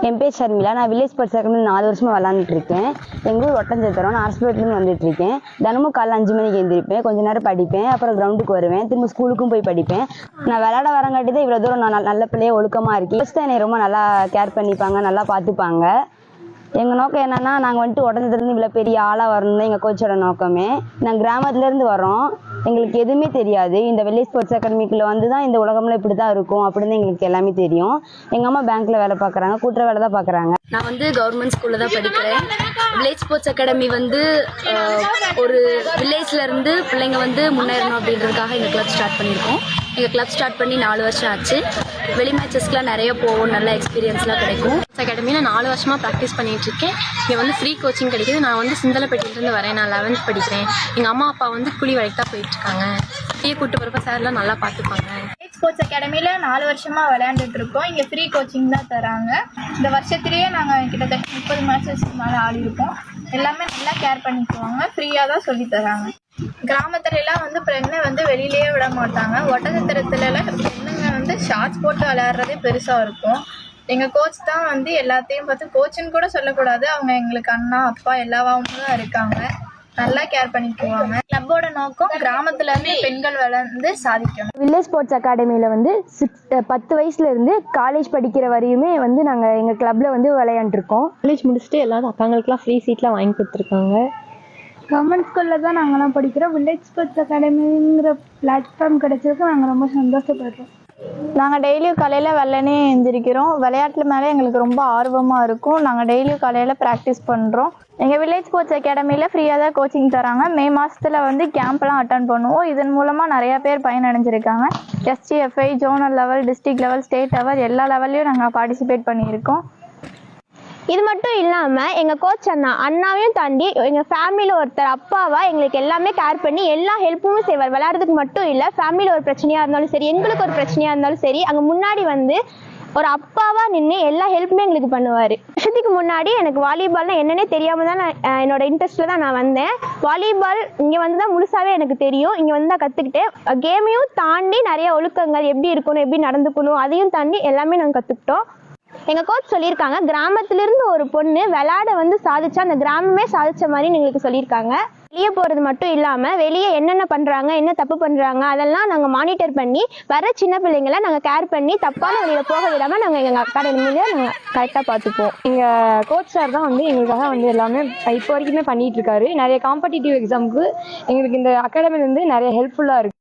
என் பேர் ஷர்மிளா. நான் village sports academy 4 வருஷமாக விளாண்டுட்டு இருக்கேன். எங்கள் ஊர் ஒட்டஞ்சத்திரம். நான் அரசுலேருந்து வந்துட்டு இருக்கேன். தினமும் காலைல 5 மணிக்கு எழுந்திரிப்பேன், கொஞ்ச நேரம் படிப்பேன், அப்புறம் கிரவுண்டுக்கு வருவேன், திரும்ப ஸ்கூலுக்கும் போய் படிப்பேன். நான் விளாட வரங்காட்டி தான் இவ்வளோ தூரம் நான் நல்ல பிள்ளையே ஒழுக்கமாக இருக்கேன். ஃபஸ்ட்டு என்னை ரொம்ப நல்லா கேர் பண்ணிப்பாங்க, நல்லா பார்த்துப்பாங்க. எங்கள் நோக்கம் என்னென்னா, நாங்கள் வந்துட்டு உடஞ்சதுலேருந்து இவ்வளோ பெரிய ஆளாக வரணும் தான் எங்கள் கோச்சோட நோக்கமே. நாங்கள் கிராமத்துலேருந்து வரோம், எங்களுக்கு எதுவுமே தெரியாது. இந்த வில்லேஜ் ஸ்போர்ட்ஸ் அகாடமிக்குள்ளே வந்து தான் இந்த உலகம்ல இப்படி தான் இருக்கும் அப்படின்னு எங்களுக்கு எல்லாமே தெரியும். எங்கள் அம்மா பேங்க்கில் வேலை பார்க்குறாங்க, கூட்டுற வேலை தான் பார்க்குறாங்க. நான் வந்து கவர்மெண்ட் ஸ்கூலில் தான் படிக்கிறேன். வில்லேஜ் ஸ்போர்ட்ஸ் அகாடமி வந்து ஒரு வில்லேஜ்லேருந்து பிள்ளைங்க வந்து முன்னேறணும் அப்படின்றதுக்காக எங்கள் கிளப் ஸ்டார்ட் பண்ணியிருக்கோம். எங்கள் கிளப் ஸ்டார்ட் பண்ணி 4 வருஷம் ஆச்சு. வெளி மேட்சஸ்க்குலாம் நிறைய போவோம், நல்ல எக்ஸ்பீரியன்ஸ்லாம் கிடைக்கும். அகாடமியில் 4 வருஷமாக ப்ராக்டிஸ் பண்ணிகிட்ருக்கேன். இங்கே வந்து ஃப்ரீ கோச்சிங் கிடைக்கிது. நான் வந்து சிந்தலப்பட்டியிலேருந்து வரேன். நான் 11th படிக்கிறேன். எங்கள் அம்மா அப்பா வந்து கூலி வேலைக்கு தான் போயிட்டுருக்காங்க. ஃப்ரீ கூட்டு போகிறப்ப சார்லாம் நல்லா பார்த்துப்பாங்க. ஸ்போர்ட்ஸ் அகாடமியில் 4 வருஷமாக விளையாண்டுட்டு இருக்கோம். இங்கே ஃப்ரீ கோச்சிங் தான் தராங்க. இந்த வருஷத்துலேயே நாங்கள் கிட்டத்தட்ட 30 மேட்சஸ்க்கு மேலே ஆடிருக்கோம். எல்லாமே நல்லா கேர் பண்ணிக்குவாங்க, ஃப்ரீயாக தான் சொல்லி தராங்க. கிராமத்துலலாம் வந்து பெண்ணை வந்து வெளியிலேயே விட மாட்டாங்க. ஒட்டச்சத்திரத்துலலாம் பெண்ணுங்க வந்து ஷார்ட்ஸ் போட்டு விளையாடுறதே பெருசாக இருக்கும். எங்கள் கோச் தான் வந்து எல்லாத்தையும் பார்த்து, கோச்சுன்னு கூட சொல்லக்கூடாது, அவங்க எங்களுக்கு அண்ணா அப்பா எல்லாவும் தான் இருக்காங்க. நல்லா கேர் பண்ணிக்குவாங்க. கிளப்போட நோக்கம் கிராமத்துலேருந்து பெண்கள் வளர்ந்து சாதிக்கணும். வில்லேஜ் ஸ்போர்ட்ஸ் அகாடமியில் வந்து 10 வயசுலேருந்து காலேஜ் படிக்கிற வரையுமே வந்து நாங்கள் எங்கள் கிளப்பில் வந்து விளையாண்டுருக்கோம். காலேஜ் முடிச்சுட்டு எல்லாரும் அக்காங்களுக்குலாம் ஃப்ரீ சீட்லாம் வாங்கி கொடுத்துருக்காங்க. கவர்மெண்ட் ஸ்கூலில் தான் நாங்கள்லாம் படிக்கிறோம். வில்லேஜ் ஸ்போர்ட்ஸ் அகாடமிங்கிற பிளாட்ஃபார்ம் கிடைச்சதுக்கு நாங்கள் ரொம்ப சந்தோஷப்படுறோம். நாங்கள் டெய்லியும் காலையில் வெள்ளனே எழுந்திரிக்கிறோம். விளையாட்டு மேலே எங்களுக்கு ரொம்ப ஆர்வமாக இருக்கும். நாங்கள் டெய்லியும் காலையில் ப்ராக்டிஸ் பண்ணுறோம். எங்கள் வில்லேஜ் ஸ்போர்ட்ஸ் அகாடமியில் ஃப்ரீயாக தான் கோச்சிங் தராங்க. மே மாதத்தில் வந்து கேம்ப்லாம் அட்டன் பண்ணுவோம். இதன் மூலமாக நிறையா பேர் பயனடைஞ்சிருக்காங்க. STFI, zonal level, district level, state level எல்லா லெவல்லையும் நாங்கள் பார்ட்டிசிபேட் பண்ணியிருக்கோம். இது மட்டும் இல்லாமல் எங்கள் கோச் அண்ணாவையும் தாண்டி எங்கள் ஃபேமிலியில் ஒருத்தர் அப்பாவா எங்களுக்கு எல்லாமே கேர் பண்ணி எல்லா ஹெல்ப்பும் செய்வார். விளையாடுறதுக்கு மட்டும் இல்லை, ஃபேமிலியில் ஒரு பிரச்சனையாக இருந்தாலும் சரி, எங்களுக்கு ஒரு பிரச்சனையாக இருந்தாலும் சரி, அங்கே முன்னாடி வந்து ஒரு அப்பாவாக நின்று எல்லா ஹெல்ப்புமே எங்களுக்கு பண்ணுவார். வருஷத்துக்கு முன்னாடி எனக்கு வாலிபால்னால் என்னன்னே தெரியாமல் தான் நான் என்னோட இன்ட்ரெஸ்ட்டில் தான் நான் வந்தேன். வாலிபால் இங்கே வந்து தான் முழுசாகவே எனக்கு தெரியும். இங்கே வந்து தான் கற்றுக்கிட்டேன். கேமையும் தாண்டி நிறைய ஒழுக்கங்கள் எப்படி இருக்கணும், எப்படி நடந்துக்கணும், அதையும் தாண்டி எல்லாமே நாங்கள் கற்றுக்கிட்டோம். எங்கள் கோச் சொல்லியிருக்காங்க, கிராமத்திலிருந்து ஒரு பொண்ணு விளையாட வந்து சாதிச்சா அந்த கிராமமே சாதிச்ச மாதிரி எங்களுக்கு சொல்லியிருக்காங்க. வெளியே போகிறது மட்டும் இல்லாமல் வெளியே என்னென்ன பண்ணுறாங்க, என்ன தப்பு பண்ணுறாங்க, அதெல்லாம் நாங்கள் மானிட்டர் பண்ணி வர சின்ன பிள்ளைங்களை நாங்கள் கேர் பண்ணி தப்பான வழியில் போக விடாமல் நாங்கள் எங்கள் அகாடமியில் நாங்கள் கரெக்டாக பார்த்துப்போம். எங்கள் கோச் சார் தான் வந்து எங்களுக்காக வந்து எல்லாமே இப்போ வரைக்குமே பண்ணிகிட்டு இருக்காரு. நிறைய காம்படிட்டிவ் எக்ஸாமுக்கு எங்களுக்கு இந்த அகாடமி வந்து நிறைய ஹெல்ப்ஃபுல்லாக இருக்குது.